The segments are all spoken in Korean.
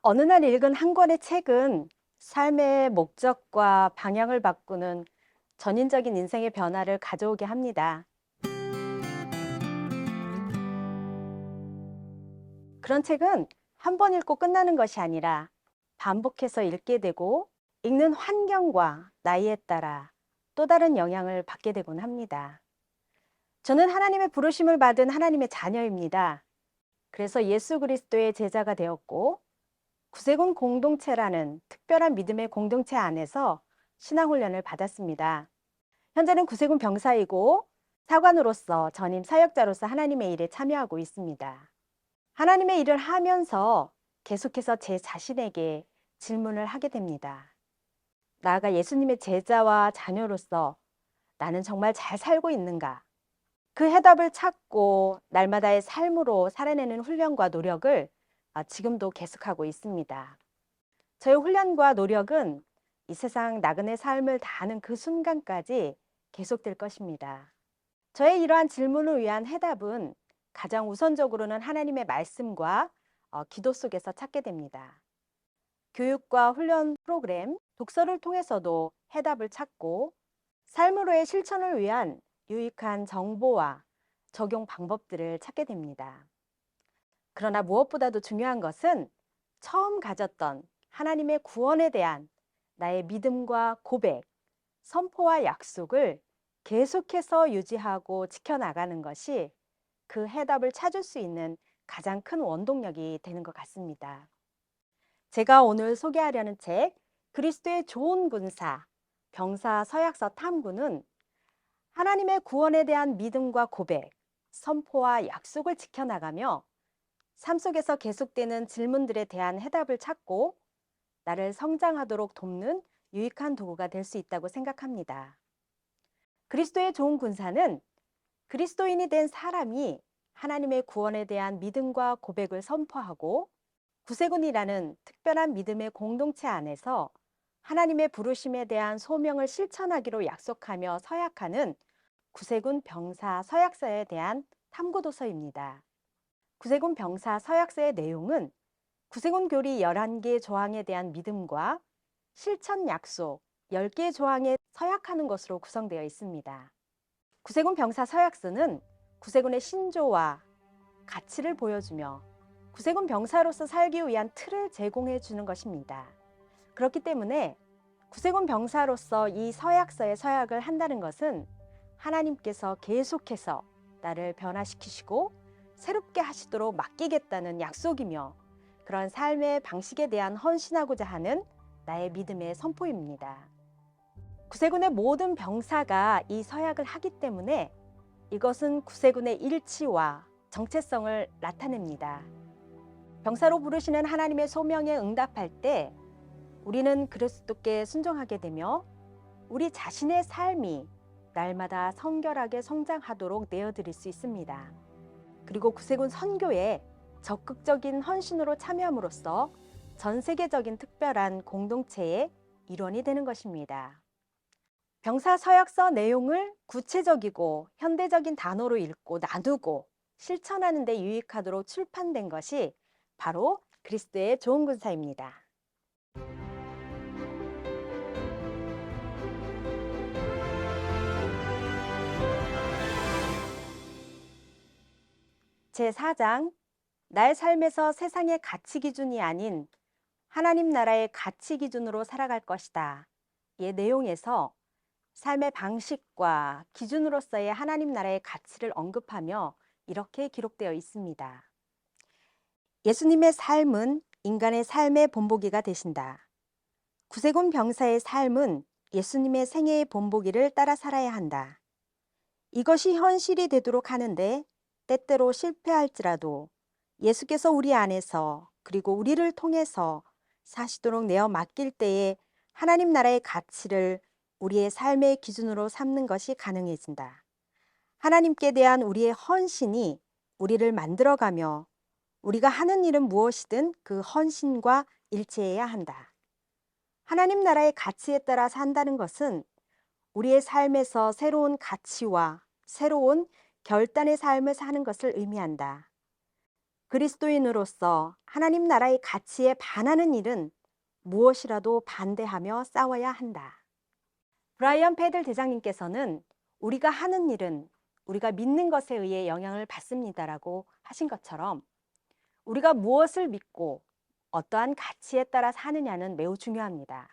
어느 날 읽은 한 권의 책은 삶의 목적과 방향을 바꾸는 전인적인 인생의 변화를 가져오게 합니다. 그런 책은 한 번 읽고 끝나는 것이 아니라 반복해서 읽게 되고 읽는 환경과 나이에 따라 또 다른 영향을 받게 되곤 합니다. 저는 하나님의 부르심을 받은 하나님의 자녀입니다. 그래서 예수 그리스도의 제자가 되었고 구세군 공동체라는 특별한 믿음의 공동체 안에서 신앙훈련을 받았습니다. 현재는 구세군 병사이고 사관으로서 전임 사역자로서 하나님의 일에 참여하고 있습니다. 하나님의 일을 하면서 계속해서 제 자신에게 질문을 하게 됩니다. 나아가 예수님의 제자와 자녀로서 나는 정말 잘 살고 있는가? 그 해답을 찾고 날마다의 삶으로 살아내는 훈련과 노력을 지금도 계속하고 있습니다. 저의 훈련과 노력은 이 세상 나그네 삶을 다하는 그 순간까지 계속될 것입니다. 저의 이러한 질문을 위한 해답은 가장 우선적으로는 하나님의 말씀과 기도 속에서 찾게 됩니다. 교육과 훈련 프로그램, 독서를 통해서도 해답을 찾고 삶으로의 실천을 위한 유익한 정보와 적용 방법들을 찾게 됩니다. 그러나 무엇보다도 중요한 것은 처음 가졌던 하나님의 구원에 대한 나의 믿음과 고백, 선포와 약속을 계속해서 유지하고 지켜나가는 것이 그 해답을 찾을 수 있는 가장 큰 원동력이 되는 것 같습니다. 제가 오늘 소개하려는 책, 그리스도의 좋은 군사, 병사 서약서 탐구는 하나님의 구원에 대한 믿음과 고백, 선포와 약속을 지켜나가며 삶 속에서 계속되는 질문들에 대한 해답을 찾고 나를 성장하도록 돕는 유익한 도구가 될 수 있다고 생각합니다. 그리스도의 좋은 군사는 그리스도인이 된 사람이 하나님의 구원에 대한 믿음과 고백을 선포하고 구세군이라는 특별한 믿음의 공동체 안에서 하나님의 부르심에 대한 소명을 실천하기로 약속하며 서약하는 구세군 병사 서약서에 대한 탐구도서입니다. 구세군 병사 서약서의 내용은 구세군 교리 11개 조항에 대한 믿음과 실천 약속 10개 조항에 서약하는 것으로 구성되어 있습니다. 구세군 병사 서약서는 구세군의 신조와 가치를 보여주며 구세군 병사로서 살기 위한 틀을 제공해 주는 것입니다. 그렇기 때문에 구세군 병사로서 이 서약서에 서약을 한다는 것은 하나님께서 계속해서 나를 변화시키시고 새롭게 하시도록 맡기겠다는 약속이며 그런 삶의 방식에 대한 헌신하고자 하는 나의 믿음의 선포입니다. 구세군의 모든 병사가 이 서약을 하기 때문에 이것은 구세군의 일치와 정체성을 나타냅니다. 병사로 부르시는 하나님의 소명에 응답할 때 우리는 그리스도께 순종하게 되며 우리 자신의 삶이 날마다 성결하게 성장하도록 내어드릴 수 있습니다. 그리고 구세군 선교에 적극적인 헌신으로 참여함으로써 전 세계적인 특별한 공동체의 일원이 되는 것입니다. 병사 서약서 내용을 구체적이고 현대적인 단어로 읽고 나누고 실천하는 데 유익하도록 출판된 것이 바로 그리스도의 좋은 군사입니다. 제4장 나의 삶에서 세상의 가치 기준이 아닌 하나님 나라의 가치 기준으로 살아갈 것이다. 이 내용에서 삶의 방식과 기준으로서의 하나님 나라의 가치를 언급하며 이렇게 기록되어 있습니다. 예수님의 삶은 인간의 삶의 본보기가 되신다. 구세군 병사의 삶은 예수님의 생애의 본보기를 따라 살아야 한다. 이것이 현실이 되도록 하는데 때때로 실패할지라도 예수께서 우리 안에서 그리고 우리를 통해서 사시도록 내어 맡길 때에 하나님 나라의 가치를 우리의 삶의 기준으로 삼는 것이 가능해진다. 하나님께 대한 우리의 헌신이 우리를 만들어가며 우리가 하는 일은 무엇이든 그 헌신과 일치해야 한다. 하나님 나라의 가치에 따라 산다는 것은 우리의 삶에서 새로운 가치와 새로운 결단의 삶을 사는 것을 의미한다. 그리스도인으로서 하나님 나라의 가치에 반하는 일은 무엇이라도 반대하며 싸워야 한다. 브라이언 패들 대장님께서는 우리가 하는 일은 우리가 믿는 것에 의해 영향을 받습니다라고 하신 것처럼 우리가 무엇을 믿고 어떠한 가치에 따라 사느냐는 매우 중요합니다.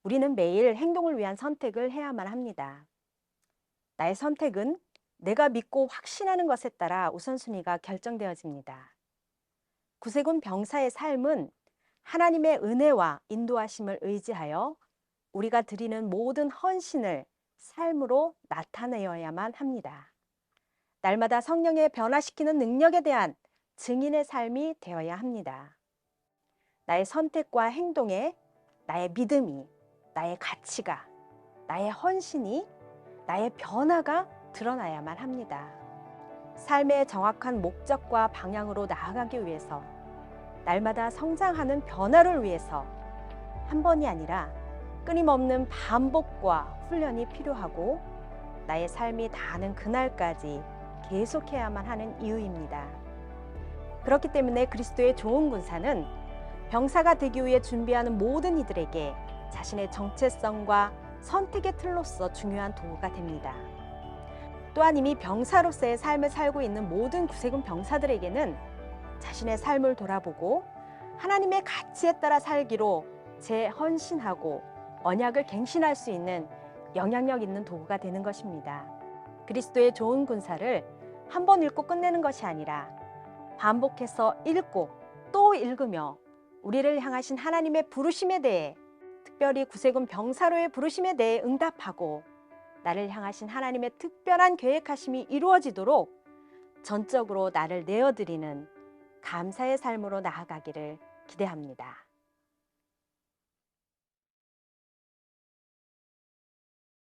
우리는 매일 행동을 위한 선택을 해야만 합니다. 나의 선택은 내가 믿고 확신하는 것에 따라 우선순위가 결정되어집니다. 구세군 병사의 삶은 하나님의 은혜와 인도하심을 의지하여 우리가 드리는 모든 헌신을 삶으로 나타내어야만 합니다. 날마다 성령의 변화시키는 능력에 대한 증인의 삶이 되어야 합니다. 나의 선택과 행동에 나의 믿음이, 나의 가치가, 나의 헌신이, 나의 변화가 드러나야만 합니다. 삶의 정확한 목적과 방향으로 나아가기 위해서 날마다 성장하는 변화를 위해서 한 번이 아니라 끊임없는 반복과 훈련이 필요하고 나의 삶이 다하는 그날까지 계속해야만 하는 이유입니다. 그렇기 때문에 그리스도의 좋은 군사는 병사가 되기 위해 준비하는 모든 이들에게 자신의 정체성과 선택의 틀로서 중요한 도구가 됩니다. 또한 이미 병사로서의 삶을 살고 있는 모든 구세군 병사들에게는 자신의 삶을 돌아보고 하나님의 가치에 따라 살기로 재헌신하고 언약을 갱신할 수 있는 영향력 있는 도구가 되는 것입니다. 그리스도의 좋은 군사를 한 번 읽고 끝내는 것이 아니라 반복해서 읽고 또 읽으며 우리를 향하신 하나님의 부르심에 대해, 특별히 구세군 병사로의 부르심에 대해 응답하고 나를 향하신 하나님의 특별한 계획하심이 이루어지도록 전적으로 나를 내어드리는 감사의 삶으로 나아가기를 기대합니다.